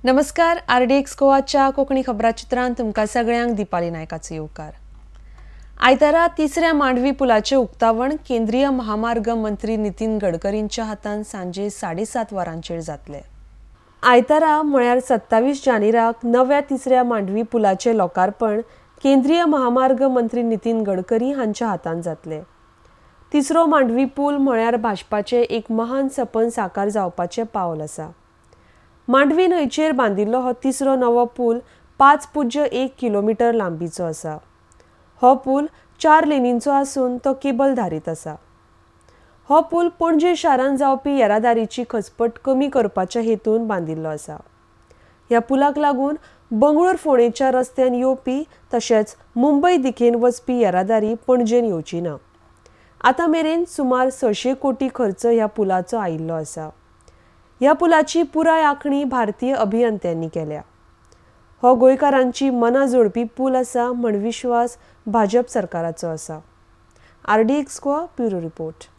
नमस्कार. RDX गोवाच्या कोंकणी खबराचित्रांत तुमकां सगळ्यांक दिपाली नायकाचो येवकार. आयतारा तिसऱ्या मांडवी पुलाचे उक्तावण केंद्रीय महामार्ग मंत्री नितीन गडकरींच्या हातान सांजे 7:30 वरांचेर जातले. आयतारा म्हळ्यार 27 जानेराक नव्या तिसऱ्या मांडवी पुलाचे लोकार्पण केंद्रीय महामार्ग मंत्री नितीन गडकरी हांच्या हातान जातले. तिसरो मांडवी पूल म्हळ्यार भाजपाचे एक महान सपन साकार जावपाचे पावल आसा. मांडवी न्हंयचेर बांदिल्लो हो तिसरो नवो पूल 5.1 किलोमीटर लांबीचो आसा. हो पूल 4 लेनींचो आसून तो केबल धारीत आसा. हो पूल पणजे शारांत जावपी येरादारीची खचपट कमी करपाच्या हेतून बांदिल्लो आसा. ह्या पुलाक लागून बंगळूर फोंडेच्या रस्त्यान येवपी तशेंच मुंबय दिकेन वचपी येरादारी पणजेन येवची ना. आतां मेरेन सुमार 600 कोटी खर्च ह्या पुलाचो आयिल्लो आसा. ह्या पुलाची पुराय आंखणी भारतीय अभियंत्यांनी केल्या. हो गोंयकारांची मनां जोडपी पूल आसा म्हण विश्वास भाजप सरकाराचो आसा. RDX Goa bureau report.